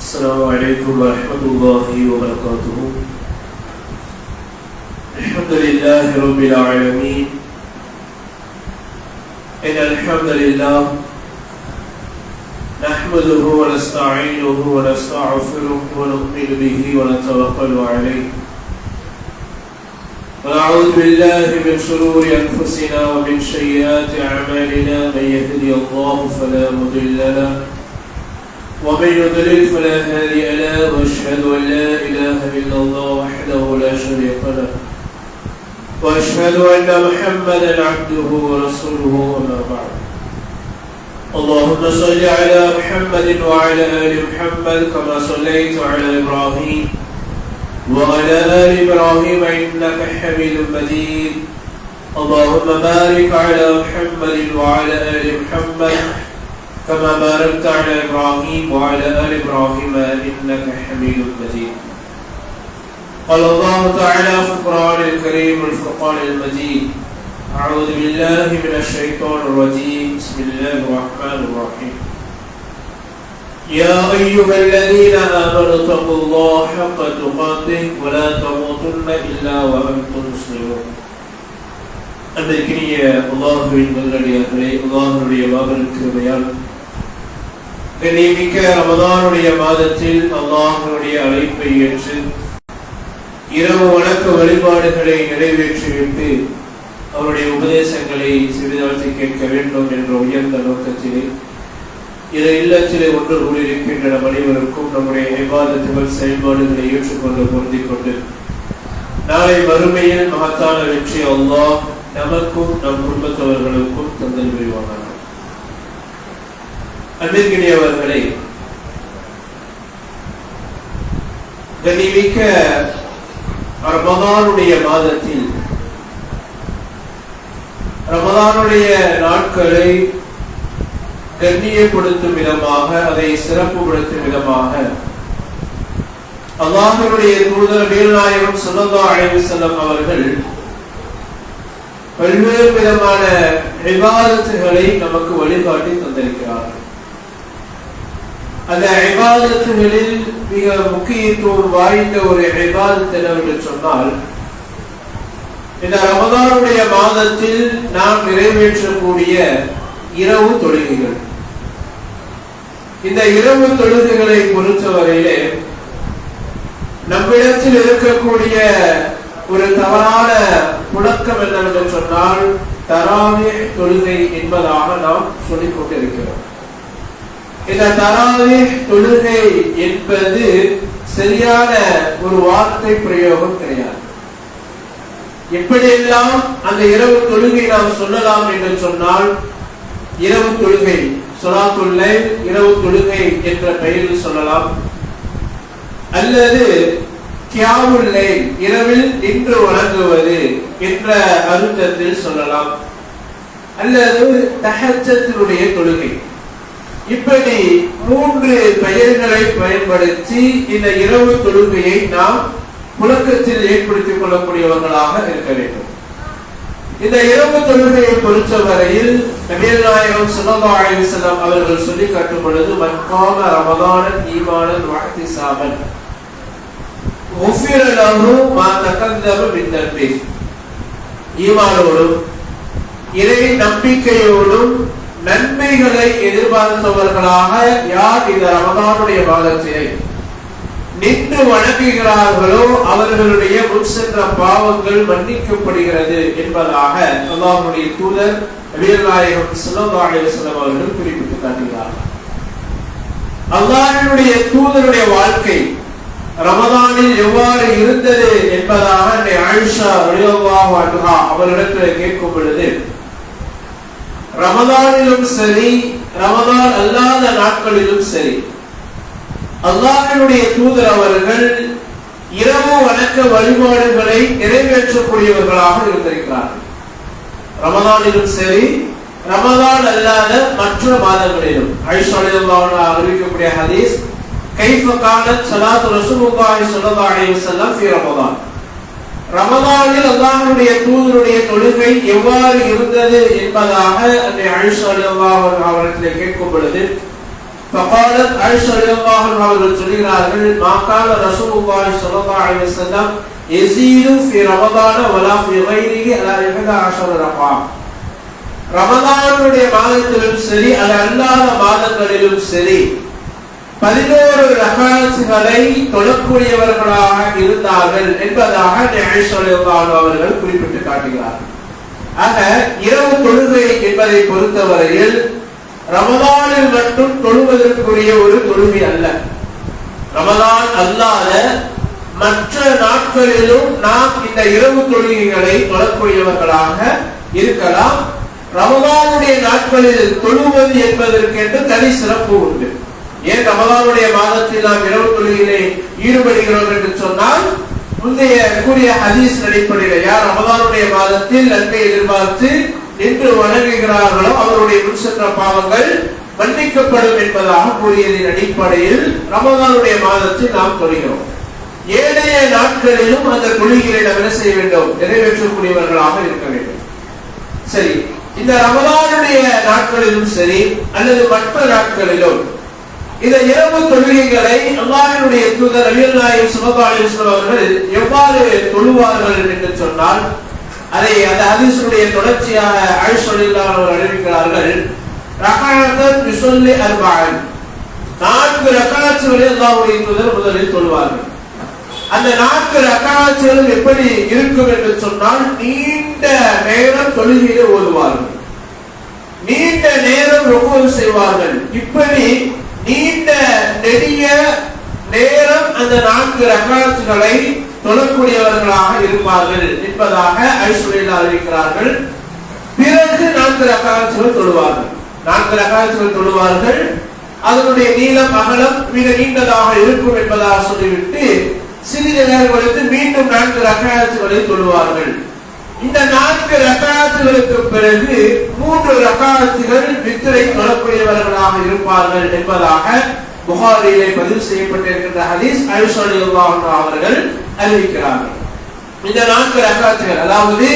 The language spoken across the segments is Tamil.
السلام عليكم ورحمة الله وبركاته. الحمد لله رب العالمين. إن الحمد لله نحمده ونستعينه ونستغفره ونؤمن به ونتوكل عليه ونعوذ بالله من شرور أنفسنا ومن سيئات أعمالنا. من يهدي الله فلا مضل له ومن يضلل فلا هادي له واشهد ان لا اله الا الله وحده لا شريك له واشهد ان محمدا عبده ورسوله. اما بعد، اللهم صل على محمد وعلى ال محمد كما صليت على ابراهيم وعلى ال ابراهيم انك حميد مجيد. اللهم بارك على محمد وعلى ال محمد كما باركت على إبراهيم وعلى آل إبراهيم إنك حميد مجيد. قال الله تعالى في القرآن الكريم والفرقان المجيد: أعوذ بالله من الشيطان الرجيم. بسم الله الرحمن الرحيم. يا أيها الذين آمنوا اتقوا الله حق تقاته ولا تموتن إلا وأنتم مسلمون. அன்றைக்கினிய அல்லாஹுவின் நல்லடியார்களே, அல்லாஹ்வுடைய மாபெரும் கிருபையால் கண்ணியமிக்க ரமதானுடைய மாதத்தில் அல்லாஹ்வுடைய அழைப்பை ஏற்று இரவு வணக்க வழிபாடுகளை நிறைவேற்றிவிட்டு அவருடைய உபதேசங்களை சிறிதாழ்த்தி கேட்க வேண்டும் என்ற உயர்ந்த நோக்கத்திலே இரு இல்லத்திலே ஒன்று கூடியிருக்கின்ற நம் அனைவருக்கும் நம்முடைய இபாதத்துகள் செயல்பாடுகளை ஏற்றுக்கொண்டு பொருந்திக் கொண்டு நாளை மறுமையில் மகத்தான வெற்றி அல்லாஹ் நமக்கும் நம் குடும்பத்தவர்களுக்கும் தந்தல் புரிவானார். அன்பிற்கினியவர்களே, கண்ணியமிக்க ரமதானுடைய மாதத்தில் ரமதானுடைய நாட்களை கண்ணியப்படுத்தும் விதமாக, அதை சிறப்புப்படுத்தும் விதமாக அல்லாஹ்வுடைய தூதர் நாயகம் ஸல்லல்லாஹு அலைஹி வஸல்லம் அவர்கள் பல்வேறு விதமான இபாதத்துகளை நமக்கு வழிகாட்டி தந்திருக்கிறார்கள். அந்த இபாதத்துகளில் மிக முக்கியத்துவம் வாய்ந்த ஒரு இபாதத் என்னவென்று சொன்னால், இந்த ரமதானுடைய மாதத்தில் நாம் நிறைவேற்றக்கூடிய இரவு தொழுகைகள். இந்த இரவு தொழுகைகளை பொறுத்தவரையிலே நம்மிடத்தில் இருக்கக்கூடிய ஒரு தவறான புழக்கம் என்னவென்று சொன்னால், தராவீஹ் தொழுகை என்பதாக நாம் சொல்லிக் கொண்டிருக்கிறோம். இந்த தராவீஹ் தொழுகை என்பது சரியான ஒரு வார்த்தை பிரயோகம் கிடையாது. எப்படியெல்லாம் அந்த இரவு தொழுகை நாம் சொல்லலாம் என்று சொன்னால், இரவு தொழுகை ஸலாத்துல் லைல், இரவு தொழுகை என்ற பெயரில் சொல்லலாம், அல்லது கியாமுல் லைல், இரவில் நின்று வணங்குவது என்ற அர்த்தத்தில் சொல்லலாம், அல்லது தஹஜ்ஜுடைய தொழுகை. இப்படி மூன்று பெயர்களை பயன்படுத்தி இந்த இரவு தொழுகையை நாம் புழக்கத்தில் ஏற்படுத்திக் கொள்ளக்கூடியவர்களாக இருக்க வேண்டும். இந்த இரவு தொழுகையை பொறுத்தவரையில் நபிகள் நாயகம் ஸல்லல்லாஹு அலைஹி வஸல்லம் அவர்கள் சொல்லி காட்டும் பொழுது, மன் காம ரமதானன் ஈமானன் வஹ்திசாபன் குஃபிர லஹு மா தகத்தம மின் தன்பி. ஈமானோடும் இறை நம்பிக்கையோடும் நன்மைகளை எதிர்பார்த்தவர்களாக யார் இந்த ரமதானுடைய மாதத்திலே நின்று வணங்குகிறார்களோ அவர்களுடைய முன் சென்ற பாவங்கள் மன்னிக்கப்படுகிறது என்பதாக அல்லாஹ்வுடைய தூதர் நபிகள் நாயகம் ஸல்லல்லாஹு அலைஹி வஸல்லம் அவர்கள் குறிப்பிட்டு காட்டுகிறார்கள். அல்லாஹ்வுடைய தூதருடைய வாழ்க்கை ரமதானில் எவ்வாறு இருந்தது என்பதாக ஆயிஷா ரலியல்லாஹு அன்ஹா அவரிடத்தில் கேட்கும் பொழுது, ரமதானிலும் சரி ரமதான் அல்லாத நாட்களிலும் சரி அல்லாஹ்வுடைய தூதர் அவர்கள் இரவு வணக்க வழிபாடுகளை நிறைவேற்றக்கூடியவர்களாக இருந்திருக்கிறார்கள். ரமதானிலும் சரி ரமதான் அல்லாத மற்ற மாதங்களிலும். ஆயிஷா ரலியல்லாஹு அன்ஹா அறிவிக்கக்கூடிய ஹதீஸ், கைஃப கானத் ஸலாத்து ரசூலுல்லாஹி ஸல்லல்லாஹு அலைஹி வஸல்லம் ஃபீ ரமதான். ரமதானில் அல்லாஹ்வுடைய தூதருடைய தொழுகை எவ்வாறு இருந்தது என்பதாக ஆயிஷா ரலியல்லாஹு அன்ஹா அவர்களை கேட்கும் பொழுது, فقالت عائشة رضي الله عنها அவர்கள் சொல்கிறார்கள் ما كان رسول الله صلى الله عليه وسلم يزيد في رمضان ولا في غيره على 11 ركعة. ரமதானுடைய மாதத்திலும் சரி அது அல்லாத மாதங்களிலும் சரி 11 ரகாத்துகளை தொழக்கூடியவர்களாக இருந்தார்கள் என்பதாக ஆயிஷா ரலியல்லாஹு அன்ஹா அவர்கள் குறிப்பிட்டு காட்டுகிறார்கள். ஆக இரவு தொழுகை என்பதை பொறுத்தவரையில் ரமதானில் மட்டும் தொழுவதற்குரிய ஒரு தொழுகை அல்ல. ரமதான் அல்லாத மற்ற நாட்களிலும் நாம் இந்த இரவு தொழுகைகளை தொழக்கூடியவர்களாக இருக்கலாம். ரமதானுடைய நாட்களில் தொழுவது என்பதற்கென்று தனி சிறப்பு உண்டு. ஏன் ரமதானுடைய மாதத்தில் நாம் இரவு தொழுகையிலே ஈடுபடுகிறோம் என்று சொன்னால், முந்தைய கூறிய ஹதீஸ் அடிப்படையில் யார் ரமதானுடைய மாதத்தில் நன்மை எதிர்பார்த்து நின்று வணங்குகிறார்களோ அவருடைய முன் சென்ற பாவங்கள் மன்னிக்கப்படும் என்பதாக கூறியதின் அடிப்படையில் ரமதானுடைய மாதத்தில் நாம் தொழுகிறோம். ஏனைய நாட்களிலும் அந்த தொழுகையை நாம் என்ன செய்ய வேண்டும்? நிறைவேற்றக்கூடியவர்களாக இருக்க வேண்டும். சரி, இந்த ரமதானுடைய நாட்களிலும் சரி அல்லது மற்ற நாட்களிலும் இந்த இரவு தொழுகைகளை அல்லாஹ்வுடைய தூதர் நபிகள் நாயகம் ஸல்லல்லாஹு அலைஹி வஸல்லம் அவர்கள் எவ்வாறு தொழுவார்கள் என்று சொன்னால், அதை அந்த ஹதீஸுடைய தொடர்ச்சியாக ஆயிஷா ரலியல்லாஹு அன்ஹா அறிவிக்கிறார்கள். ரகஅத்தன் யுஸல்லி அர்பஅன், 4 ரகஅத்துகளை அல்லாஹ்வுடைய தூதர் முதலில் தொழுவார்கள். அந்த 4 ரகஅத்துகளும் எப்படி இருக்கும் என்று சொன்னால், நீண்ட நேரம் தொழுகையிலே ஓதுவார்கள், நீண்ட நேரம் ருக்கூ செய்வார்கள். இப்படி நீண்ட நெடிய நேரம் அந்த 4 ரகஅத்துகளை தொழக்கூடியவர்களாக இருப்பார்கள் என்பதாக ஐஸ்வர்யா அறிவிக்கிறார்கள். பிறகு 4 ரகஅத்துகள் தொழுவார்கள். 4 ரகஅத்துகள் தொழுவார்கள். அதனுடைய நீளம் அகலம் மிக நீண்டதாக இருக்கும் என்பதாக சொல்லிவிட்டு சிறிது நேரம் கழித்து மீண்டும் 4 ரகஅத்துகளை தொழுவார்கள். இந்த 4 ரகஅத்துகளுக்கு பிறகு 3 ரகஅத்துகள் வித்ரை தொழக்கூடியவர்களாக இருப்பார்கள் என்பதாக புகாரியிலே பதிவு செய்யப்பட்டிருக்கின்ற ஹதீஸ் ஆயிஷா ரலியல்லாஹு அன்ஹா அவர்கள் அறிவிக்கிறார்கள். இந்த 4 ரகஅத்துகள், அதாவது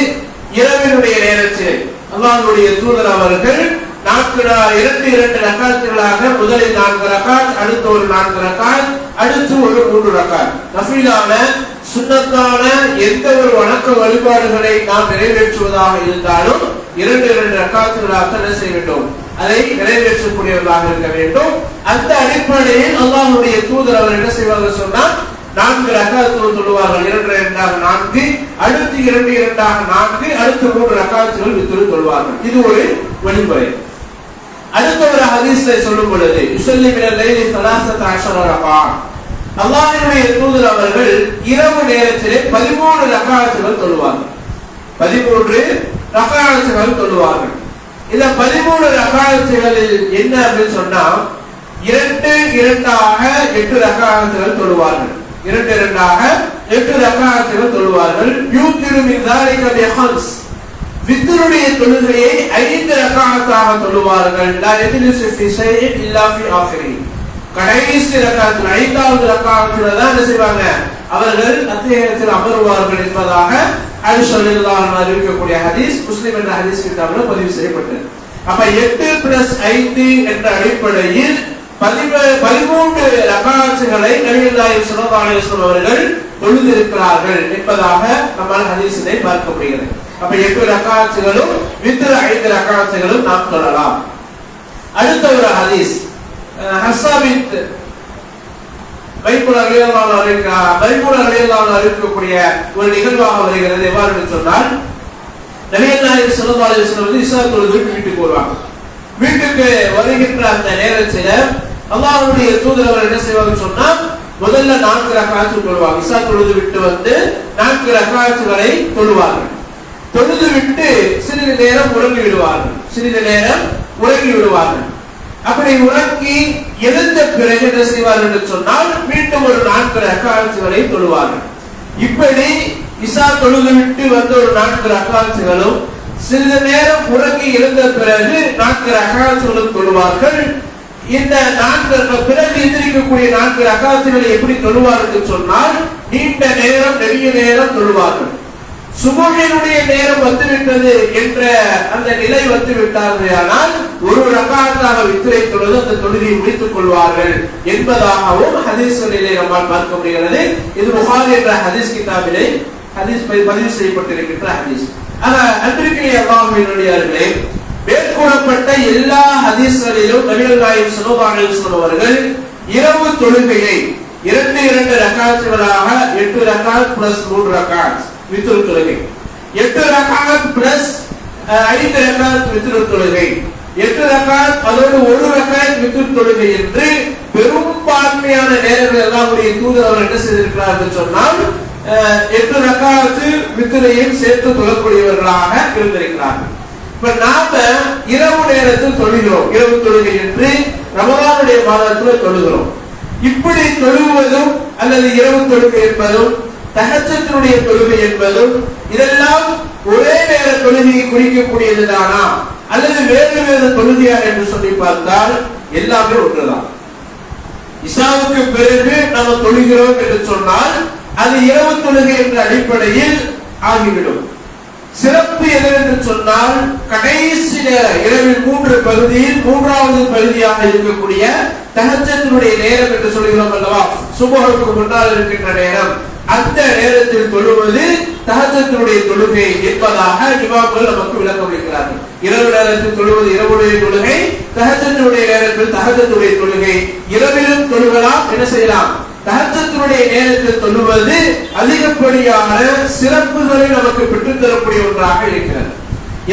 இரவினுடைய நேரத்தில் அல்லாஹ்வுடைய தூதர் அவர்கள் 2 ரகஅத்துகளாக முதலில் 4 ரகஅத், அடுத்து ஒரு 4 ரகஅத், அடுத்து ஒரு 3 ரகஅத் நஃபிலான சுன்னத்தான எந்த ஒரு வணக்க வழிபாடுகளை நாம் நிறைவேற்றுவதாக இருந்தாலும் 2 ரகஅத்துகளாக என்ன செய்ய வேண்டும்? அதை நிறைவேற்றக்கூடியவர்களாக இருக்க வேண்டும். அந்த அடிப்படையில் அல்லாஹ்வுடைய தூதர் அவர் என்ன செய்வார்கள் சொன்னால், 4 ரகஅத்துகள் தொழுவார்கள். 2 2ஆக 4, அடுத்து 2 2ஆக 4, அடுத்து 3 ரகஅத்துகள் வித்ரு தொழுவார்கள். இது ஒரு வழிமுறை. அடுத்த ஒரு ஹதீஸ்ல சொல்லும் பொழுது யுஸல்லி மினல் லைலி 13 ரகஅ, அல்லாஹ்வுடைய தூதர் அவர்கள் இரவு நேரத்திலே 13 ரகஅத்துகள் தொழுவார்கள். 13 ரகஅத்துகள் தொழுவார்கள். இந்த 13 ரகஅத்துகளில் என்ன அப்படின்னு சொன்னா, 2 2ஆக 8 ரகஅத்துகள் தொழுவார்கள். 2 2ஆக 8 ரகஅத்துகள் தொழுவார்கள். யூத்திரு மின் ذلك بخمس, வித்ருடைய தொழுகையை 5 ரகஅத்தாக தொழுவார்கள். லா யஜ்லிசு ஃபீ ஷைஇன் இல்லா ஃபீ ஆகிரி, கடைசி ரகஅத்தில் 5வது ரகஅத்தில் தான் என்ன செய்வாங்க? அவர்கள் அத்தியாயத்தில் அமருவார்கள் என்பதாக ஆயிஷா ரலியல்லாஹு அன்ஹா அறிவிக்கக்கூடிய ஹதீஸ் முஸ்லிம் என்ற ஹதீஸ் கிதாபில் பதிவு செய்யப்பட்டது. அப்ப 8 + 5 என்ற அடிப்படையில் 13 ரகஅத்துகளை நபிகள் நாயகம் ஸல்லல்லாஹு அலைஹி வஸல்லம் அவர்கள் தொழுதிருக்கிறார்கள் என்பதாக நம்மால் ஹதீஸிலே பார்க்க முடிகிறது. அப்ப 8 ரகஅத்துகளும் வித்ர் 5 ரகஅத்துகளும் நாம் தொழலாம். அடுத்த ஒரு ஹதீஸ் ஹஸ்ஸாபித் மைமுனா ரலியல்லாஹு அன்ஹா அறிவிக்கக்கூடிய ஒரு நிகழ்வாக வருகிறது. எவ்வாறு என்று சொன்னால், நபிகள் நாயகம் ஸல்லல்லாஹு அலைஹி வஸல்லம் இஸ்ரா தொழுது வீட்டுக்கு வருவாங்க. வீட்டுக்கு வருகின்ற அந்த நேரத்தில் அல்லாஹ்வுடைய தூதர் அவர் என்ன செய்வாங்கன்னு சொன்னா, முதல்ல 4 ரகஅத்து தொழுவாங்க. இஸ்ரா தொழுது விட்டு வந்து 4 ரகஅத்துகளை தொழுவார்கள். தொழுது விட்டு சிறிது நேரம் உறங்கி விடுவார்கள். அப்படி உறங்கி எழுந்த பிறகு என்ன செய்வார்கள் என்று சொன்னால், மீண்டும் ஒரு 4 ரகஅத்துகளை தொழுவார்கள். இப்படி இசா தொழுது விட்டு வந்த ஒரு 4 ரகஅத்துகளும் சிறிது நேரம் உறங்கி எழுந்த பிறகு 4 ரகஅத்துகளும் தொழுவார்கள். இந்த 4 பிறகு எதிர்க்கக்கூடிய 4 ரகஅத்துகளை எப்படி தொழுவார்கள் என்று சொன்னால், நீண்ட நேரம் நெடிய நேரம் தொழுவார்கள். சுபஹினுடைய நேரம் வந்துவிட்டது என்ற அந்த நிலை வந்துவிட்டார்களானால் ஒரு ரகாத்தாக வித்ரை தொழுது அந்த தொழுகையை முடித்துக் கொள்வார்கள் என்பதாகவும் ஹதீஸ்களிலே நம்மால் பார்க்க முடிகிறது. இது புகாரி என்ற ஹதீஸ் கிதாபிலே ஹதீஸ் பதிவு செய்யப்பட்டிருக்கின்ற ஹதீஸ். அன்பிற்குரிய அல்லாஹ்வினுடையவர்களே, மேற்கூறப்பட்ட எல்லா ஹதீஸ்களிலும் நபிகள் நாயகம் ஸல்லல்லாஹு அலைஹி வஸல்லம் அவர்கள் இரவு தொழுகையை 2 ரகாத்துகளாக 8 ரகாத் பிளஸ் 3 ரகாத் வித்ர் தொழுகை, 8 ரகாத் பிளஸ் 5 ரகாத் வித்ர் தொழுகை, 8 ரகாத் அதோடு 1 ரகாத் வித்ர் தொழுகை என்று பெரும்பான்மையான நேரங்கள் அல்லாஹ்வுடைய தூதர் அவர் என்ன செய்திருக்கிறார்கள் சொன்னால் 8 ரகாத் வித்ரையும் சேர்த்து தொழக்கூடியவர்களாக இருந்திருக்கிறார்கள். இப்ப நாம இரவு நேரத்தில் தொழுகிறோம், இரவு தொழுகை என்று ரமலானுடைய மாதத்தில் தொழுகிறோம். இப்படி தொழுவதும் அல்லது இரவு தொழுகை என்பதும் தஹஜ்ஜுடைய தொழுகை என்பதும் இதெல்லாம் ஒரே நேர தொழுகையை குறிக்கக்கூடியதுதானா அல்லது வேறு வேறு தொழுகையா என்று சொல்லி பார்த்தால் எல்லாமே ஒன்றுதான். இஷாவுக்கு பிறகு நாம் தொழுகிறோம் என்று சொன்னால் அது இரவு தொழுகை என்ற அடிப்படையில் ஆகிவிடும். சிறப்பு எதென்று சொன்னால் கடைசி நேரம் இரவில் 3 பகுதியில் 3வது பகுதியாக இருக்கக்கூடிய தஹஜ்ஜுடைய நேரம் என்று சொல்கிறோம் அல்லவா, சுபஹுக்கு முன்னால் இருக்கின்ற நேரம், அந்த நேரத்தில் தொழுவது தஹஜ்ஜுடைய தொழுகை என்பதாக இமாம்கள் நமக்கு விளக்கம் அளிக்கிறார்கள். இரவு நேரத்தில் தொழுவது இரவுடைய தொழுகை, தஹஜ்ஜுடைய நேரத்தில் தஹஜ்ஜுடைய தொழுகை. இரவிலும் தொழுகலாம், என்ன செய்யலாம், தஹஜ்ஜுடைய நேரத்தில் தொழுவது அதிகப்படியான சிறப்புகளை நமக்கு பெற்றுத் தரக்கூடிய ஒன்றாக இருக்கிறது.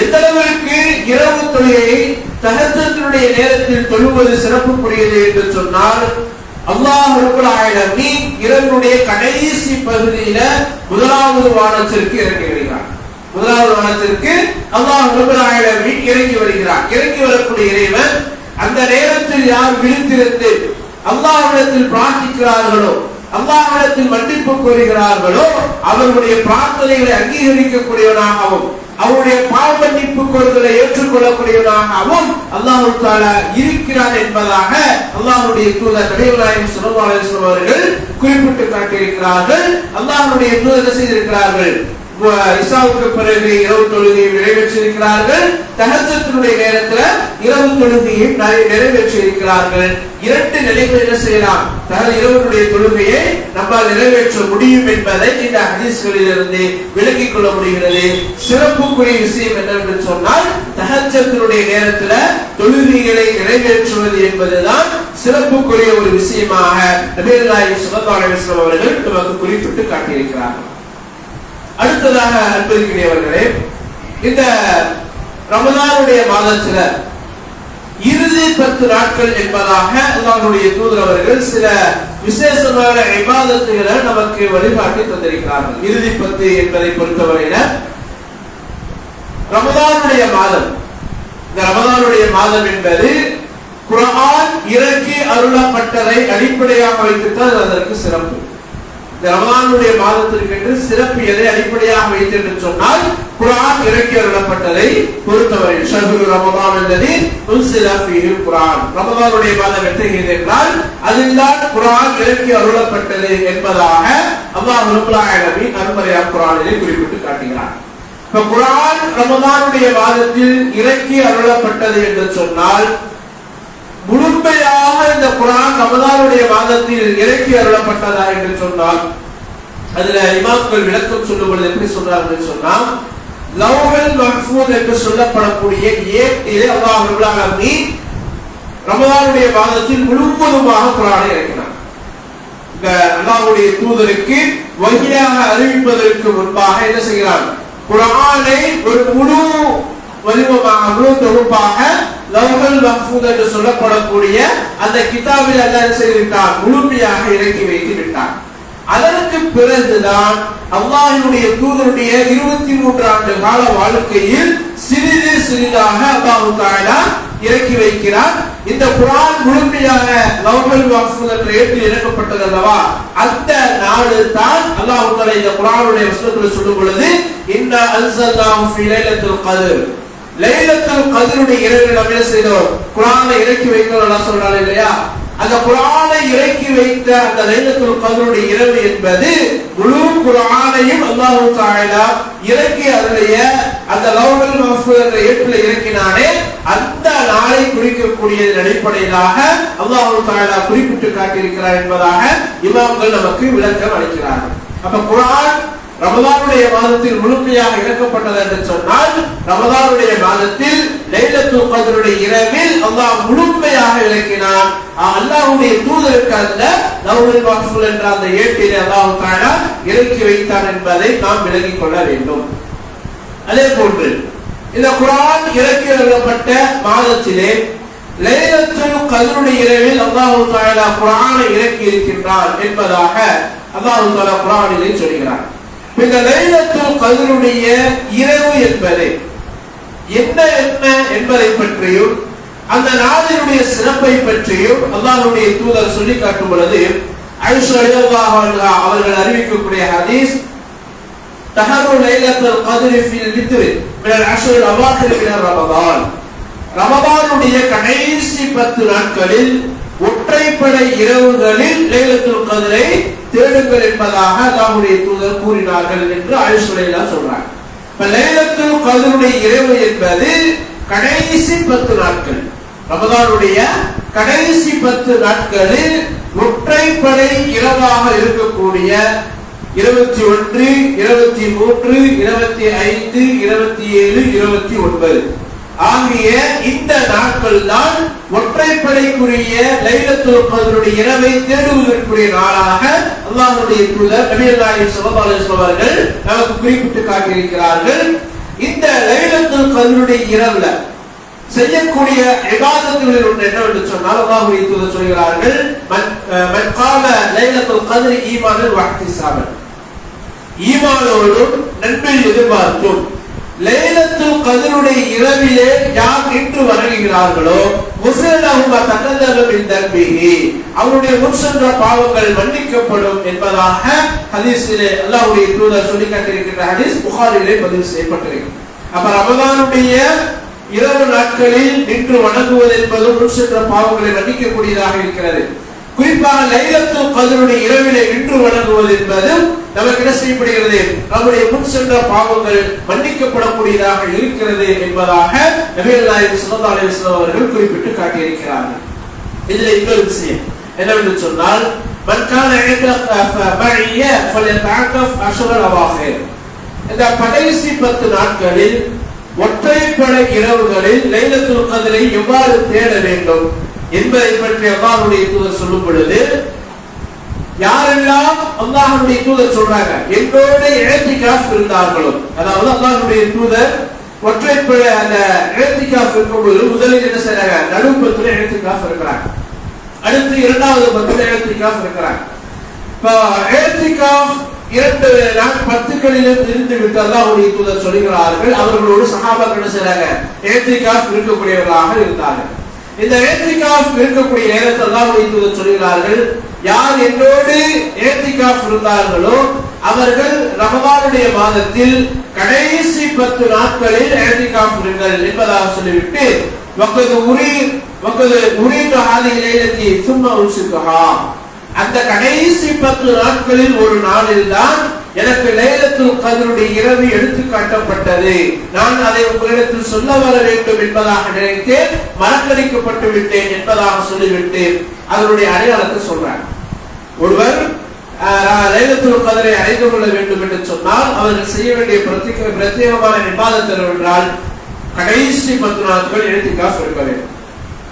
எந்த அளவிற்கு இரவு தொழுகையை தஹஜ்ஜுடைய நேரத்தில் தொழுவது சிறப்புக்குரியது என்று சொன்னால், அல்லாஹ் ரப்பல் ஆலமீன் இரவுடைய கடைசி பகுதியில முதலாவது வானத்திற்கு இறங்கி வருகிறார். முதலாவது வானத்திற்கு அல்லாஹ் ரப்பல் ஆலமீன் இறங்கி வருகிறார். இறங்கி வரக்கூடிய இறைவன் அந்த நேரத்தில் யார் விழித்திருந்து அல்லாஹ்விடத்தில் பிரார்த்திக்கிறார்களோ, அல்லாஹ்விடத்தில் மன்னிப்பு கோருகிறார்களோ, அவர்களுடைய பிரார்த்தனைகளை அங்கீகரிக்கக்கூடியவனாகவும் அவருடைய பாவ மன்னிப்பு கோருதலை ஏற்றுக்கொள்ளக்கூடியவனாகவும் அல்லாஹ் தஆலா இருக்கிறார் என்பதாக அல்லாஹ்வுடைய தூதர் நபிகள் நாயகம் ஸல்லல்லாஹு அலைஹி வஸல்லம் அவர்கள் குறிப்பிட்டு காட்டியிருக்கிறார்கள். அல்லாஹ்வுடைய தூதர் செய்திருக்கிறார்கள், இஷாவுக்கு பிறகு இரவு தொழுகையை நிறைவேற்றியிருக்கிறார்கள், தஹஜ்ஜுடைய நேரத்தில் இரவு தொழுகையை நிறைவேற்றியிருக்கிறார்கள். 2 நிலைகள் என்ன செய்யலாம், இரவுடைய தொழுகையை நம்மால் நிறைவேற்ற முடியும் என்பதை இந்த ஹதீஸ்களிலிருந்து விளங்கிக் கொள்ள முடிகிறது. சிறப்புக்குரிய விஷயம் என்னவென்று சொன்னால் தஹஜ்ஜுடைய நேரத்தில் தொழுகைகளை நிறைவேற்றுவது என்பதுதான் சிறப்புக்குரிய ஒரு விஷயமாக நபிகள் நாயகம் ஸல்லல்லாஹு அலைஹி வஸல்லம் அவர்கள் நமக்கு குறிப்பிட்டு காட்டியிருக்கிறார்கள். அடுத்ததாக அன்பிற்குரியவர்களே, இந்த ரமலானுடைய மாதத்துல இறுதி 10 நாட்கள் என்பதாக அல்லாஹ்வுடைய தூதர் அவர்கள் சில விசேஷமான இபாதத்துகளை நமக்கு வழிகாட்டி தந்திருக்கிறார்கள். இறுதி 10 என்பதை பொறுத்தவரையில ரமலானுடைய மாதம், இந்த ரமலானுடைய மாதம் என்பது குர்ஆன் இறக்கி அருளப்பட்டதை அடிப்படையாக வைத்துத்தான் அதற்கு சிறப்பு. இந்த ரமலானுடைய மாதத்திற்கு சிறப்பு எதை அடிப்படையாக வைத்து என்று சொன்னால் குர்ஆன் இறக்கி அருளப்பட்டதை பொறுத்தவரை ஷஹ்ரு ரமலான் அல்லதி உன்சில ஃபீஹில் குர்ஆன், ரமலானுடைய மாதம் எத்தகையது என்றால் அதில்தான் குர்ஆன் இறக்கி அருளப்பட்டது என்பதாக அல்லாஹ் ரப்பல் ஆலமீன் அருள்மறையாம் குர்ஆனிலே குறிப்பிட்டு காட்டுகிறார். இப்ப குர்ஆன் ரமலானுடைய மாதத்தில் இறக்கி அருளப்பட்டது என்று சொன்னால் முழுமையாக இந்த குர்ஆன் ரமலானுடைய மாதத்தில் இறக்கி அருளப்பட்டதா என்று சொன்னால் அதுல இமாம்கள் விளக்கம் சொல்லும்போது எப்படி சொல்றார்கள் சொன்னால், லவ்ஹுல் மஹ்ஃபூஸ் என்று சொல்லப்படக்கூடிய ஏட்டிலே அல்லாஹ் ரப்பல் ஆலமீன் ரமலானுடைய மாதத்தில் முழுவதுமாக குர்ஆனை இறக்கினார். இந்த அல்லாஹ்வுடைய தூதருக்கு வஹியாக அறிவிப்பதற்கு முன்பாக என்ன செய்கிறார், குர்ஆனை ஒரு முழு வடிவமாக முழு தொகுப்பாக லவ்ஹுல் மஹ்ஃபூஸ் என்று சொல்லப்படக்கூடிய அந்த கிதாபில் அல்லாஹ் செய்திருக்கிறார், முழுமையாக இறக்கி வைத்து விட்டார். அதற்கு பிறகுதான் அல்லாஹ்வுடைய தூதருடைய 23 ஆண்டு கால வாழ்க்கையில் சிறிது சிறிதாக அல்லாஹ் தஆலா இறக்கி வைக்கிறார். இந்த குர்ஆன் முழுமையாக லவ்ஹுல் மஹ்ஃபூஸ் என்ற ஏட்டில் இறக்கப்பட்டது அல்லவா, அந்த நாடு தான் அல்லாஹ் தஆலா இந்த குர்ஆனுடைய வசனத்தில் சொல்லும் பொழுது இன்னா அன்ஸல்னாஹு ஃபீ லைலத்துல் கத்ர், லைலத்துல் கத்ருடைய இரவில் நாம் என்ன செய்தோம், குர்ஆனை இறக்கி வைக்கிறோம் அல்லாஹ் சொல்றாரு இல்லையா. அந்த குர்ஆனை இறக்கி வைத்த அந்த லைலத்துல் கத்ருடைய இரவு என்பது முழு குர்ஆனையும் அல்லாஹ் தஆலா இறக்கி அதனுடைய அந்த லவ்ஹுல் மஹ்ஃபூஸ் என்ற ஏட்டில் இறக்கினானே அந்த நாளை குறிக்கக்கூடியதன் அடிப்படையிலாக அல்லாஹ் தஆலா குறிப்பிட்டு காட்டியிருக்கிறார் என்பதாக இமாம்கள் நமக்கு விளக்கம் அளிக்கிறார்கள். அப்ப குர்ஆன் ரமலானுடைய மாதத்தில் முழுமையாக இறக்கப்பட்டது என்று சொன்னால் ரமலானுடைய மாதத்தில் லைலத்துல் கத்ருடைய இரவில் அல்லாஹ் முழுமையாக இறக்கினான். அல்லாஹ்வுடைய தூதருக்கு அல்ல லவ்ஹுல் மஹ்ஃபூஸ் என்ற அந்த ஏட்டிலே அல்லாஹ் தஆலா இறக்கி வைத்தார் என்பதை நாம் விளங்கிக் கொள்ள வேண்டும். அதே போன்று இந்த குர்ஆன் இறக்கி அருளப்பட்ட மாதத்திலே லைலத்துல் கத்ருடைய இரவில் அல்லாஹ் தஆலா குர்ஆனை இறக்கி இருக்கின்றார் என்பதாக அல்லாஹ் தஆலா குர்ஆனிலே சொல்கிறார். இந்த லைலத்துல் கத்ருடைய இரவு என்பது என்ன என்பதை பற்றியும் அந்த நாளினுடைய சிறப்பை பற்றியும் அல்லாஹ்வுடைய தூதர் சொல்லி காட்டும் பொழுது ஆயிஷா ரலியல்லாஹு அன்ஹா அவர்கள் அறிவிக்கக்கூடிய ஹதீஸ் தஹரு லைலத்துல் கத்ரி ஃபில் வித்ர் மினல் அஷ்ர் அவாகிர் மின் ரமதான், ரமதானுடைய கடைசி 10 நாட்களில் ஒற்றைப்படை இரவுகளில் லைலத்துல் கத்ரை தேடுங்கள் என்பதாக அல்லாஹ்வுடைய தூதர் கூறினார்கள் என்று ஆயிஷா ரலியல்லாஹு சொல்றாங்க. இப்ப லைலத்துல் கத்ருடைய இரவு என்பது கடைசி 10 நாட்கள், ரமதானுடைய கடைசி 10 நாட்களில் ஒற்றைப்படை இரவாக இருக்கக்கூடிய 21, 23, 25, 27, 29 ஆகிய இந்த நாட்கள் தான் ஒற்றைப்படைக்குரிய லைலத்துல் கத்ருடைய இரவை தேடுவதற்குரிய நாளாக அல்லாஹ்வுடைய தூதர் நபியல்லாஹி ஸல்லல்லாஹு அலைஹி வஸல்லம் அவர்கள் நமக்கு குறிப்பிட்டு காட்டியிருக்கிறார்கள். இந்த லைலத்துல் கத்ருடைய இரவுல செய்யக்கூடிய இபாதத்துகளில் ஒன்று என்னவென்று சொன்னால் அல்லாஹ்வுடைய தூதர் சொல்கிறார்கள், மன் காம லைலத்துல் கத்ரி ஈமானன் வ இஹ்திசாபன், ஈமானோடும் நன்மை எதிர்பார்த்தும் லைலத்துல் கத்ருடைய இரவிலே யார் நின்று வணங்குகிறார்களோ முஸ்லிம்ஹுமா தகல்லப மின் தன்பிஹி, அவருடைய முன்சென்ற பாவங்கள் மன்னிக்கப்படும் என்பதாக ஹதீஸிலே அல்லாஹ்வுடைய தூதர் சொல்லி காட்டியிருக்கின்ற ஹதீஸ் புகாரிலே பதிவு செய்யப்பட்டிருக்கிறது. அப்ப ரமதானுடைய இரவு நாட்களில் நின்று வணங்குவது என்பது முன்சென்ற பாவங்களை மன்னிக்கக்கூடியதாக இருக்கிறது. குறிப்பாக லைலத்துல் கத்ருடைய இரவிலே நின்று வணங்குவது என்பது நமக்கு என்ன செய்யப்படுகிறது, நம்முடைய முன் சென்ற பாவங்கள் மன்னிக்கப்படக்கூடியதாக இருக்கிறது என்பதாக நபியல்லாஹி ஸல்லல்லாஹு அலைஹி வஸல்லம் அவர்கள் குறிப்பிட்டு காட்டியிருக்கிறார்கள். இதில் இன்னொரு விஷயம் என்னவென்று சொன்னால், மன் கான இஅ்தகஃப மஇய ஃபல்யதஅக்கஃப் அஷ்ரல் அவாஹிர், இந்த கடைசி 10 நாட்களில் ஒற்றைப்படை இரவுகளில் லைலத்துல் கத்ரை எவ்வாறு தேட வேண்டும் என்பதை பற்றி அல்லாஹ்வுடைய தூதர் சொல்லும் பொழுது, யாரெல்லாம் அல்லாஹ்வுடைய தூதர் சொல்றாங்க என்னோட இஅ்திகாஃப் இருந்தார்களோ, அதாவது அல்லாஹ்வுடைய தூதர் ஒற்றைப்படை அந்த இஅ்திகாஃப் இருக்கும்போது முதலில் என்ன செய்றாங்க, நடுப்பத்துல இஅ்திகாஃப் இருக்கிறாங்க, அடுத்து இரண்டாவது பத்துல இஅ்திகாஃப் இருக்கிறாங்க. இப்ப இஅ்திகாஃப் 2 நாள் 10களிலும் இருந்து விட்டு அல்லாஹ்வுடைய தூதர் சொல்கிறார்கள், அவர்களோடு சஹாபாக்கள் என்ன செய்றாங்க, இஅ்திகாஃப் இருக்கக்கூடியவர்களாக இருந்தார்கள். இந்த இஅ்திகாஃப் இருக்கக்கூடிய நேரத்தில் அல்லாஹ்வுடைய தூதர் சொல்கிறார்கள், யார் என்னோடு இஅ்திகாஃப் இருந்தார்களோ அவர்கள் ரமதானுடைய மாதத்தில் கடைசி 10 நாட்களில் இஅ்திகாஃப் இருங்கள் என்பதாக சொல்லிவிட்டு வக்கது உரீது ஹாதிஹி லைலத்தி சும்ம உன்சுகஹா, அந்த கடைசி 10 நாட்களில் ஒரு நாளில் தான் எனக்கு லைலத்துல் கத்ருடைய இரவு எடுத்து காட்டப்பட்டது, நான் அதை உங்களிடத்தில் சொல்ல வர வேண்டும் என்பதாக நினைத்தேன், மறக்கடிக்கப்பட்டு விட்டேன் என்பதாக சொல்லிவிட்டு அதனுடைய அடையாளத்தை சொல்றாங்க. ஒருவர் லைலத்துல் கத்ரை அடைந்து கொள்ள வேண்டும் என்று சொன்னால் அவர்கள் செய்ய வேண்டிய பிரத்யேகமான இபாதத் என்னவென்றால் கடைசி 10 நாட்கள் இஅ்திகாஃப் இருக்க வேண்டும்,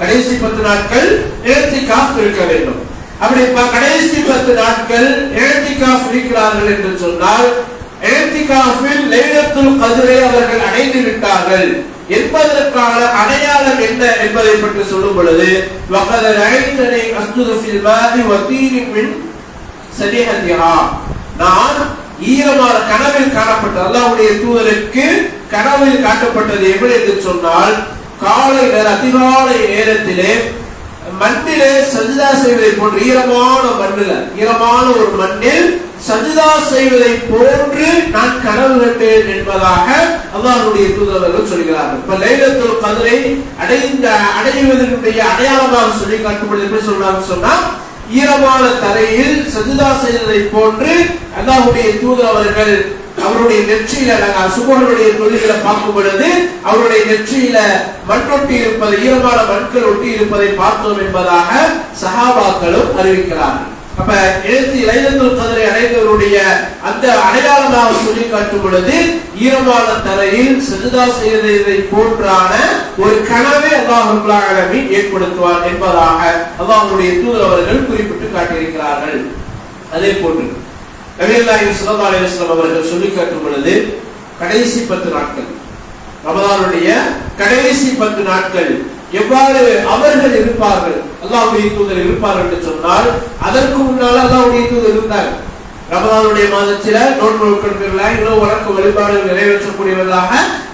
கடைசி 10 நாட்கள் இஅ்திகாஃப் இருக்க வேண்டும். அப்படி கடைசி 10 நாட்கள் இஅ்திகாஃப் இருக்கிறார்கள் என்று சொன்னால் இஅ்திகாஃபில் லைலத்துல் கத்ரை அவர்கள் அடைந்து விட்டார்கள் என்பதற்கான அடையாளம் என்ன என்பதை பற்றி சொல்லும் பொழுது, வகத ரஐதனி அஸ்ஜுது ஃபில் மாஇ வ தீரின் மின் சதீஹத்திஹா, நான் ஈரமான கனவில் காணப்பட்ட அல்லாஹ்வுடைய தூதருக்கு கனவில் காட்டப்பட்டது எப்படி என்று சொன்னால், காலை அதிகாலை நேரத்திலே மண்ணிலே சஜ்தா செய்வதை போன்ற ஈரமான ஒரு மண்ணில் சஜ்தா செய்வதை போன்று நான் கனவு கண்டேன் என்பதாக அல்லாஹ்வுடைய தூதர்கள் சொல்கிறார்கள். இப்ப லைலத்துல் கத்ரை அடைவதற்குரிய அடையாளமாக சொல்லி காட்டும்போது எப்படி சொல்றாங்க சொன்னா, ஈரமான தரையில் சஜ்தா செய்வதை போன்று அல்லாஹ்வுடைய தூதர் அவர்கள் அவருடைய நெற்றியில சுபஹனுடைய தொழுகைகளை பார்க்கும் பொழுது அவருடைய நெற்றியில மண்ணொட்டி இருப்பதை, ஈரமான மண்கள் ஒட்டி இருப்பதை பார்த்தோம் என்பதாக சஹாபாக்களும் அறிவிக்கிறார்கள். அப்ப லைலத்துல் கத்ரை அடைந்தவருடைய அந்த அடையாளமாக சொல்லி காட்டும் பொழுது ஈரமான தரையில் சஜ்தா செய்வதை போன்றான ஒரு கனவை அல்லாஹ் ரப்பல் ஆலமீன் ஏற்படுத்துவார் என்பதாக அல்லாஹ்வுடைய தூதர் அவர்கள் குறிப்பிட்டு காட்டியிருக்கிறார்கள். அதே போன்று நபியல்லாஹி ஸல்லல்லாஹு அலைஹி வஸல்லம் அவர்கள் சொல்லி காட்டும் பொழுது கடைசி 10 நாட்கள், ரமதானுடைய கடைசி 10 நாட்கள் எவ்வாறு அவர்கள் இருப்பார்கள், அல்லாஹ்வுடைய தூதர் இருப்பார்கள் என்று சொன்னால், அதற்கு முன்னால் அல்லாஹ்வுடைய தூதர் இருந்தார். ரமதானுடைய மாதத்தில நோன்பு நோக்கங்களாக இரவு வணக்க வழிபாடுகள் நிறைவேற்றக்கூடியவர்களாக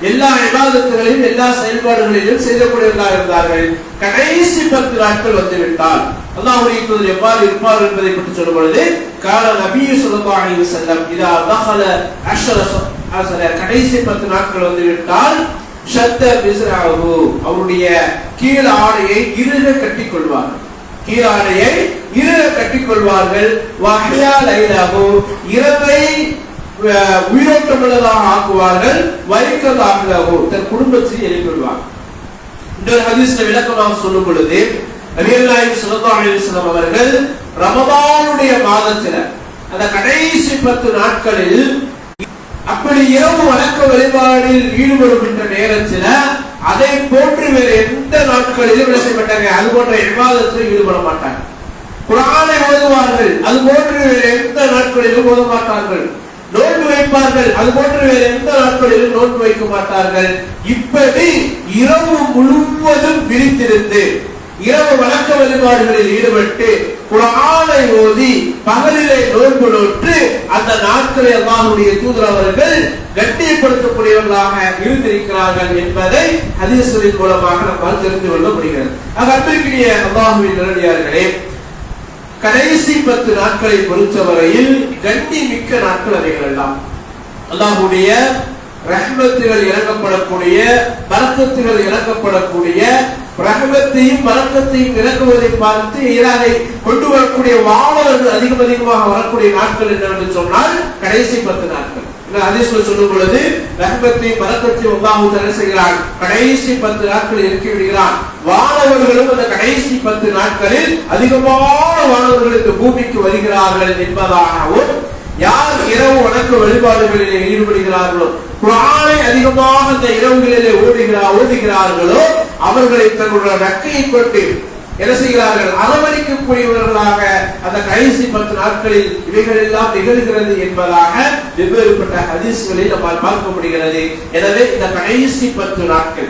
எல்லா இபாதத்துகளையும் எல்லா செயல்பாடுகளிலும் செய்யக்கூடியவர்களாக இருந்தார்கள். கடைசி 10 நாட்கள் வந்துவிட்டால் அல்லாஹ்வுடைய தூதர் எவ்வாறு இருப்பார் என்பதை பற்றி சொல்லும் பொழுது, கால நபி ஸல்லல்லாஹு அலைஹி வஸல்லம் இதா தஹல அஷர கடைசி 10 நாட்கள் வந்துவிட்டால் ஷத்த பிஸ்ராஹு அவருடைய கீழ் ஆடையை இறுக கட்டிக் கொள்வார்கள். கீழ் ஆடையை இறுக கட்டிக் கொள்வார்கள். வஹ்யா லைலஹு இரவை உயிரோட்டமுள்ளதாக ஆக்குவார்கள். வைக்கதாஹு தன் குடும்பத்தை எழுப்பிடுவார்கள். இந்த ஹதீஸ்ல விளக்கமாக சொல்லும் பொழுது நபியல்லாஹி ஸல்லல்லாஹு அலைஹி வஸல்லம் அவர்கள் ரமதானுடைய மாதத்தில அந்த கடைசி 10 நாட்களில் அப்படி இரவு வணக்க வழிபாடில் ஈடுபடுகின்ற நேரத்தில் அதை போன்று வேறு எந்த நாட்களிலும் என்ன செய்யப்பட்டாங்க, அது போன்ற இபாதத்தில் ஈடுபட மாட்டாங்க. குர்ஆனை ஓதுவார்கள், அது போன்று வேறு எந்த நாட்களிலும் ஓத மாட்டார்கள். நோன்பு வைப்பார்கள், அது போன்று வேறு எந்த நாட்களிலும் நோன்பு வைக்க மாட்டார்கள். இப்படி இரவு முழுவதும் விழித்திருந்து இரவு வணக்க வழிபாடுகளில் ஈடுபட்டு குர்ஆனை ஓதி பகலிலே நோன்பு நோற்று அந்த நாட்களை அல்லாஹ்வுடைய தூதர் அவர்கள் கண்ணியப்படுத்தக்கூடியவர்களாக இருந்திருக்கிறார்கள் என்பதை ஹதீஸ்களின் மூலமாக நம்மால் தெரிந்து கொள்ள முடிகிறது. அன்பிற்குரிய அல்லாஹ்வின் நல்லடியார்களே, கடைசி 10 நாட்களை பொறுத்தவரையில் கண்ணிய மிக்க நாட்கள் அவைகள் எல்லாம் அல்லாஹ்வுடைய ரஹ்மத்துகள் இறக்கப்படக்கூடிய, பரக்கத்துகள் இறக்கப்படக்கூடிய, ரஹ்மத்தையும் பரக்கத்தையும் இறக்குவதை பார்த்து இதை கொண்டு வரக்கூடிய வானவர்கள் அதிகமாக வரக்கூடிய நாட்கள் என்னவென்று சொன்னால் கடைசி 10 நாட்கள். ஹதீஸ்ல சொல்லும் பொழுது ரஹ்மத்தையும் பரக்கத்தையும் அல்லாஹ் தஆலா செய்கிறான், கடைசி 10 நாட்கள் இறக்கி விடுகிறான். வானவர்களும் அந்த கடைசி 10 நாட்களில் அதிகமான வானவர்கள் இந்த பூமிக்கு வருகிறார்கள் என்பதாகவும், யார் இரவு வணக்க வழிபாடுகளிலே ஈடுபடுகிறார்களோ, குர்ஆனை அதிகமாக இந்த இரவுகளிலே ஓதுகிறார்களோ அவர்களை தங்களுடைய ரக்கையை கொண்டு என்ன செய்கிறார்கள், அரவணைக்கக்கூடியவர்களாக அந்த கடைசி 10 நாட்களில் இவைகள் எல்லாம் நிகழ்கிறது என்பதாக வெவ்வேறுபட்ட ஹதீஸ்களில் நம்மால் பார்க்க முடிகிறது. எனவே இந்த கடைசி 10 நாட்கள்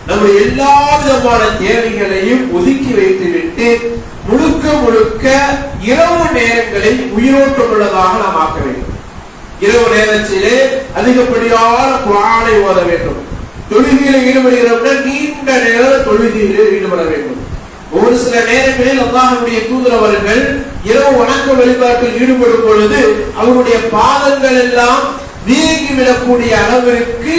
நம்முடைய எல்லா விதமான தேவைகளையும் ஒதுக்கி வைத்துவிட்டு முழுக்க முழுக்க இரவு நேரங்களை உயிரோட்டம் உள்ளதாக நாம் ஆக்க வேண்டும். இரவு நேரத்திலே அதிகப்படியான குர்ஆனை ஓத வேண்டும். தொழுகையில் ஈடுபடுகிறோம்னா நீண்ட நேரம் தொழுகையில் ஈடுபட வேண்டும். ஒரு சில நேரங்களில் அல்லாஹ்வுடைய தூதர் அவர்கள் இரவு வணக்க வழிபாட்டில் ஈடுபடும் பொழுது அவருடைய பாதங்கள் எல்லாம் வீங்கிவிடக்கூடிய அளவிற்கு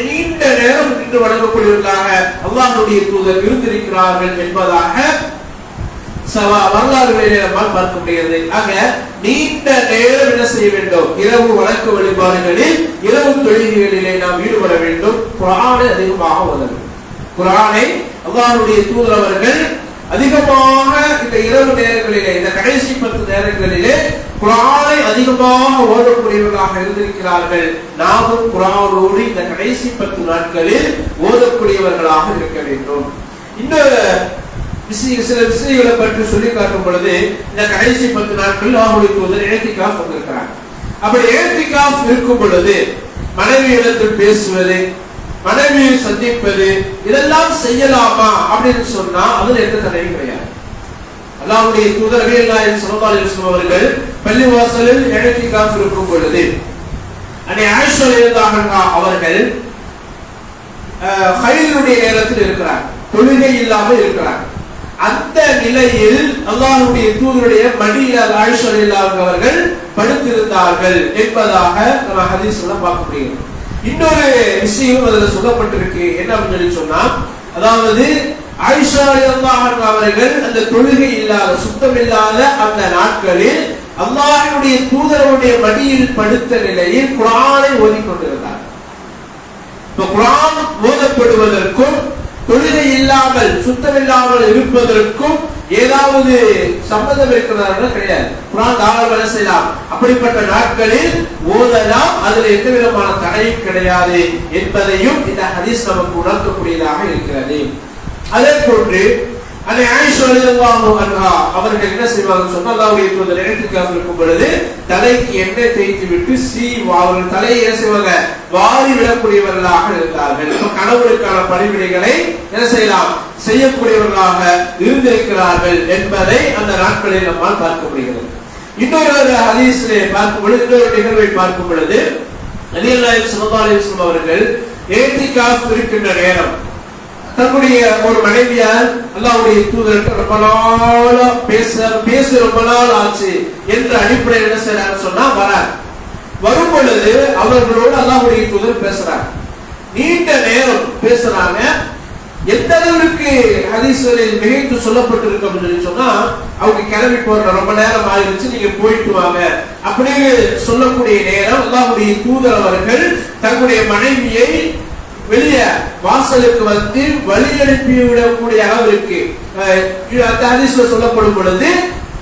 நீண்ட நேரம் நின்று வணங்கக்கூடியவர்களாக அல்லாஹ்வுடைய தூதர் இருந்திருக்கிறார்கள் என்பதாக வரலாறுகளிலே நம்மால் பார்க்க முடிகிறது. ஆக நீண்ட நேரம் என்ன செய்ய வேண்டும், இரவு வணக்க வழிபாடுகளில் இரவு தொழுகைகளிலே நாம் ஈடுபட வேண்டும். குர்ஆனை அதிகமாக ஓத வேண்டும். குர்ஆனை அல்லாஹ்வுடைய தூதர் அவர்கள் அதிகமாக இந்த இரவு நேரங்களிலே, இந்த கடைசி 10 நேரங்களிலே குர்ஆனை அதிகமாக ஓதக்கூடியவர்களாக இருந்திருக்கிறார்கள். நாமும் குர்ஆனோடு இந்த கடைசி 10 நாட்களில் ஓதக்கூடியவர்களாக இருக்க வேண்டும். இன்னொரு சில விஷயங்களை பற்றி சொல்லி காட்டும் பொழுது இந்த கடைசி 10 நாட்கள் அல்லாஹ்வுடைய தூதர் இஅ்திகாஃப் வந்திருக்கிறார். அப்படி இஅ்திகாஃப் இருக்கும் பொழுது மனைவியிடத்தில் பேசுவது, மனைவியை சந்திப்பது, இதெல்லாம் செய்யலாமா அப்படின்னு சொன்னா அதுல எந்த தடையும் கிடையாது. அல்லாஹ்வுடைய தூதர் நபியல்லாஹி ஸல்லல்லாஹு அலைஹி வஸல்லம் அவர்கள் பள்ளிவாசலில் இஅ்திகாஃப் இருக்கும் பொழுது அன்னை ஆயிஷா ரலியல்லாஹு அன்ஹா அவர்கள் ஹைலுடைய நேரத்தில் இருக்கிறார், தொழுகை இல்லாமல் இருக்கிறார். அந்த நிலையில் அல்லாஹ்வுடைய தூதருடைய மடியில் ஆயிஷா ரலியல்லாஹு அவர்கள் படுத்திருந்தார்கள் என்பதாக நம்ம ஹதீஸ்ல பார்க்க முடியும். இன்னொரு விஷயம் அதுல சொல்லப்பட்டிருக்கு. என்ன அப்படின்னு சொன்னா, அதாவது ஆயிஷா ரலியல்லாஹு அவர்கள் அந்த தொழுகை இல்லாத சுத்தம் இல்லாத அந்த நாட்களில் அல்லாஹ்வுடைய தூதருடைய மடியில் படுத்த நிலையில் குர்ஆனை ஓதிக்கொண்டிருந்தார். இப்ப குர்ஆன் ஓதப்படுவதற்கும் தொழுகை இல்லாமல் சுத்தமில்லாமல் இருப்பதற்கும் ஏதாவது சம்பந்தம் இருக்கிறதா? கிடையாது. குர்ஆன் தாராளமாக செய்யலாம். அப்படிப்பட்ட நாட்களில் ஓதலாம், அதுல எந்த விதமான தடையும் கிடையாது என்பதையும் இந்த ஹதீஸ் நமக்கு உணர்த்தக்கூடியதாக இருக்கிறது. அதே போன்று அந்த ஆயிஷா ரலியல்லாஹு அன்ஹா அவர்கள் என்ன செய்வாங்கன்னு சொன்னா, அல்லாஹ்வுடைய தூதர் இஹ்திகாஃப் இருக்கும் பொழுது தலைக்கு எண்ணெய் தேய்த்து விட்டு அவர்கள் தலையை என்ன செய்வாங்க, வாரி விடக்கூடியவர்களாக இருந்தார்கள். கணவருக்கான பணிவிடைகளை என்ன செய்யலாம், செய்யக்கூடியவர்களாக இருந்திருக்கிறார்கள் என்பதை அந்த நாட்களில் நம்மால் பார்க்க முடிகிறது. இன்னொரு ஹதீஸிலே பார்க்கும் பொழுது, இன்னொரு நிகழ்வை பார்க்கும் பொழுது நபிகள் ஸல்லல்லாஹு அலைஹி வஸல்லம் அவர்கள் இஹ்திகாஃப் இருக்கின்ற நேரம் தன்னுடைய ஒரு மனைவியார் அல்லாஹ்வுடைய தூதருக்கு ரொம்ப நாளா பேச ரொம்ப நாள் ஆச்சு என்ற அடிப்படையில் என்ன செய்யறாரு சொன்னா, வரும் பொழுது அவர்களோடு அல்லாஹ்வுடைய தூதர் பேசுறாங்க. நீண்ட நேரம் பேசுறாங்க. எந்த அளவுக்கு ஹதீஸ்களில் மிகைத்து சொல்லப்பட்டிருக்கு அப்படின்னு சொன்னா, அவங்க கிளம்பி போற ரொம்ப நேரம் ஆயிடுச்சு, நீங்க போயிட்டு வாங்க அப்படின்னு சொல்லக்கூடிய நேரம் அல்லாஹ்வுடைய தூதர் அவர்கள் தன்னுடைய மனைவியை வெளியே வாசலுக்கு வந்து வழி அனுப்பி விடக்கூடிய அளவிற்கு அந்த ஹதீஸ்ல சொல்லப்படும் பொழுது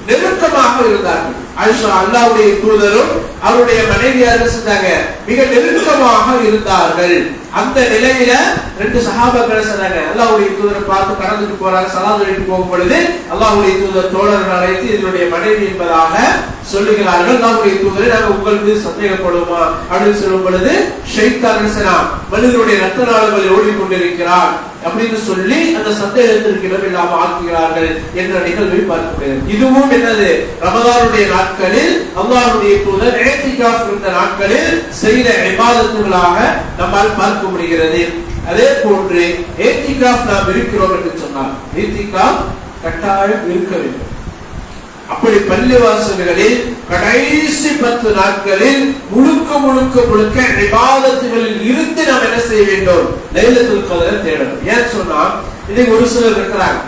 நெருக்கமாக இருந்தார்கள். ஆயிஷா அல்லாஹ்வுடைய தூதரும் அவருடைய மனைவியார் செஞ்சாங்க, மிக நெருக்கமாக இருந்தார்கள். அந்த நிலையில ரெண்டு சஹாபாக்கள் சொன்னாங்க, அல்லாஹ்வுடைய தூதரை பார்த்து கடந்துட்டு போறாங்க. ஸலாத் சொல்லிட்டு போகும் பொழுது அல்லாஹ்வுடைய தூதர் தோழர்கள் அழைத்து இதனுடைய மனைவி என்பதாக சொல்லுகிறார்கள். அல்லாஹ்வுடைய தூதரை நாங்கள் உங்கள் மீது சந்தேகப்படுவோமா அப்படின்னு சொல்லும் பொழுது, ஷைத்தான் மனிதனுடைய ரத்த நாளங்களில் ஓடிக்கொண்டிருக்கிறார் அப்படின்னு சொல்லி அந்த சந்தேகத்திற்கு இடமில்லாமல் ஆக்குகிறார்கள் என்ற நிகழ்வை பார்க்க முடியாது. இதுவும் என்னது, ரமதானுடைய நாட்களில் அல்லாஹ்வுடைய தூதர் இஹ்திகாஃப் இருந்த நாட்களில் செய்த இபாதத்துகளாக நம்மால் பார்க்க முடிகிறது. அதே போன்று இஹ்திகாஃப் நாம் இருக்கிறோம் என்று சொன்னால் இஹ்திகாஃப் கட்டாயம் இருக்க வேண்டும். அப்படி பள்ளிவாசல்களில் கடைசி 10 நாட்களில் முழுக்க இபாதத்துகளில் இருந்து நாம் என்ன செய்ய வேண்டும், லைலத்துல் கத்ரை தேடணும். ஏன் சொன்னா, இன்னைக்கு ஒரு சிலர் இருக்கிறாங்க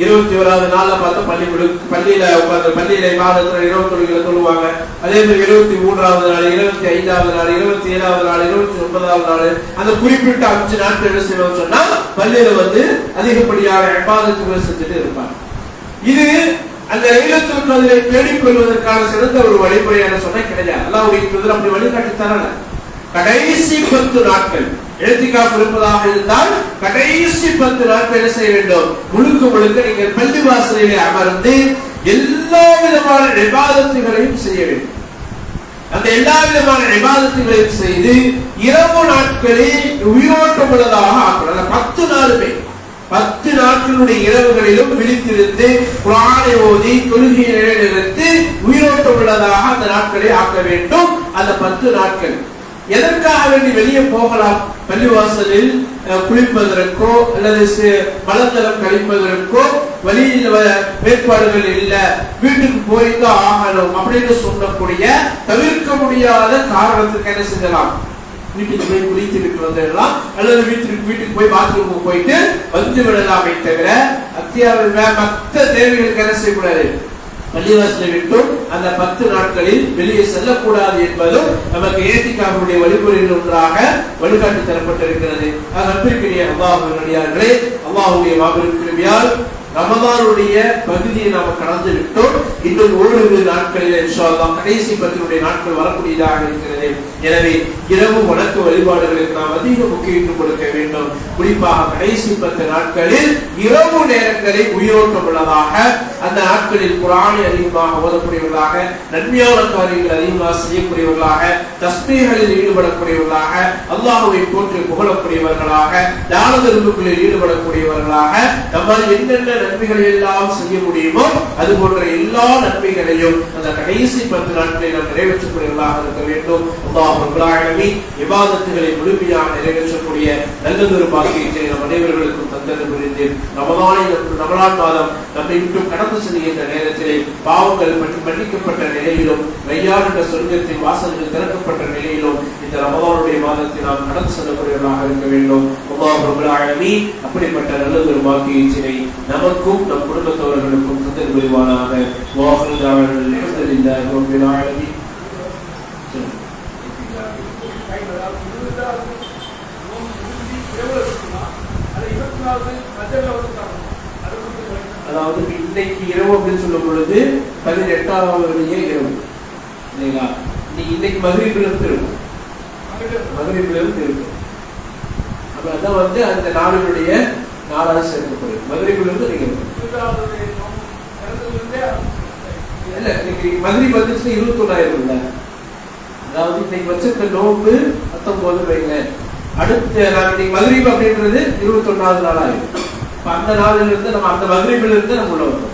21வது நாள்ல பார்த்தா பள்ளியில உட்கார்ந்து பள்ளியில இபாதத்துல 21 தொழுவாங்க. அதே மாதிரி 23வது நாள், 25வது நாள், 27வது நாள், 29வது நாள், அந்த குறிப்பிட்ட 5 நாட்கள் என்ன செய்வாங்க சொன்னா பள்ளியில வந்து அதிகப்படியான இபாதத்துகளை செஞ்சுட்டு இருப்பாங்க. இது அந்த லைலத்துல் கத்ரை தேடிக் கொள்வதற்கான சிறந்த ஒரு வழிமுறையான சொன்னா கிடையாது. அல்லாஹ்வுடைய தூதர் அப்படி வழிகாட்டி தரல. கடைசி 10 நாட்கள் இஹ்திகாஃப் இருப்பதாக இருந்தால் கடைசி 10 நாட்கள் செய்ய வேண்டும். முழுக்க நீங்கள் பள்ளிவாசலிலே அமர்ந்து எல்லா விதமான இபாதத்துகளையும் செய்ய வேண்டும். அந்த எல்லா விதமான இபாதத்துகளையும் செய்து இரவு நாட்களில் உயிரோட்டம் உள்ளதாக ஆக்கணும். 10 நாளுமே 10 நாட்களுடைய இரவுகளிலும் விழித்திருந்து குர்ஆனை ஓதி தொழுகையை நிலைநிறுத்தி உயிரோட்டம் உள்ளதாக அந்த நாட்களை ஆக்க வேண்டும். அந்த 10 நாட்கள் எதற்காக வேண்டி வெளியே போகலாம், பள்ளிவாசலில் குளிப்பதற்கோ அல்லது மலத்தலம் கழிப்பதற்கோ வழியில் ஏற்பாடுகள் இல்ல, வீட்டுக்கு போய்தான் ஆகணும் அப்படின்னு சொல்லக்கூடிய தவிர்க்க முடியாத காரணத்துக்கு என்ன செஞ்சலாம், வீட்டுக்கு போய் குளித்து விட்டு வந்துடலாம் அல்லது வீட்டுக்கு போய் பாத்ரூமுக்கு போயிட்டு வந்து விடலாமே தவிர அத்தியாவசிய மற்ற தேவைகளுக்கு என்ன செய்யக்கூடாது, பள்ளிவாசலை விட்டும் அந்த 10 நாட்களில் வெளியே செல்லக்கூடாது என்பதும் நமக்கு இஹ்திகாஃபுடைய வழிமுறையில் ஒன்றாக வழிகாட்டி தரப்பட்டிருக்கிறது. அன்பிற்குரிய அல்லாஹ்வின் அடியார்களே, அல்லாஹ்வுடைய மாபெரும் கிருபையால் ரமதானுடைய பகுதியை நாம் கடந்து விட்டோம். இன்னும் ஓரிரு நாட்களில் இன்ஷா அல்லாஹ் கடைசி 10 நாட்கள் வரக்கூடியதாக இருக்கிறது. எனவே இரவு வணக்க வழிபாடுகளுக்கு நாம் அதிக முக்கியத்துவம் கொடுக்க வேண்டும். குறிப்பாக கடைசி 10 நாட்களில் இரவு நேரங்களில் உயிரோட்டம் உள்ளதாக, அந்த நாட்களில் குர்ஆனை அதிகமாக ஓதக்கூடியவர்களாக, நன்மையான காரியங்கள் அதிகமாக செய்யக்கூடியவர்களாக, தஸ்பீஹ்களில் ஈடுபடக்கூடியவர்களாக, அல்லாஹ்வை போற்றி புகழக்கூடியவர்களாக, தான தர்மங்களில் ஈடுபடக்கூடியவர்களாக, நம்மால் என்னென்ன நன்மைகளை எல்லாம் செய்ய முடியுமோ அது போன்ற எல்லா நன்மைகளையும் அந்த கடைசி 10 நாட்களை நாம் நிறைவேற்றக்கூடியவர்களாக இருக்க வேண்டும். அல்லாஹ் ரப்பல் ஆலமீன் இபாதத்துகளை முழுமையாக நிறைவேற்றக்கூடிய நல்லதொரு பாக்கியத்தை நம் அனைவர்களுக்கும் தந்தது புரிந்து ரமலான் மாதம் நம்மை விட்டு கடந்து செல்கின்ற நேரத்திலே பாவங்கள் மன்னிக்கப்பட்ட நிலையிலும் ரையான் சொர்க்கத்தின் வாசல்கள் திறக்கப்பட்ட நிலையிலும் இந்த ரமலானுடைய மாதத்தை நாம் கடந்து செல்லக்கூடியவர்களாக இருக்க வேண்டும். அல்லாஹ் ரப்பல் ஆலமீன் அப்படிப்பட்ட நல்லதொரு பாக்கியத்தினை நமக்கும் நம் குடும்பத்தவர்களுக்கும் தந்தது புரிவானாக. வாஹிரு தஅவானா அல்ஹம்துலில்லாஹி ரப்பில் ஆலமீன். அதாவது இன்னைக்கு இரவு அப்படின்னு சொல்லும் பொழுது 18வது இரவு இல்லைங்களா? இன்னைக்கு மகரிபில இருந்து இருக்கும், மகரிபில இருந்து இருக்கும். அப்ப அதான் வந்து அந்த நாளினுடைய நாளாக சேர்க்கப்படுது. மகரிபில இருந்து நீங்க இல்ல இன்னைக்கு மகரிப் வந்துச்சுன்னா 21 இல்ல, அதாவது இன்னைக்கு வச்சிருக்க நோம்பு 19 வைங்க, அடுத்த நாள் இன்னைக்கு மகரிப் அப்படின்றது 21வது நாள் ஆயிடும். அந்த நாளில் இருந்து நம்ம அந்த மகரிபில் இருந்து நம்ம உள்ள வரோம்.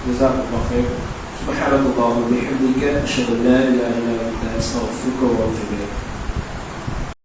ஜஸாக்கல்லாஹு கைர். சுப்ஹானல்லாஹி வ பிஹம்திஹி அஷ்ஹது அல்லா இலாஹா இல்லா அன்த அஸ்தக்ஃபிருக வ அத்தூபு இலைக்.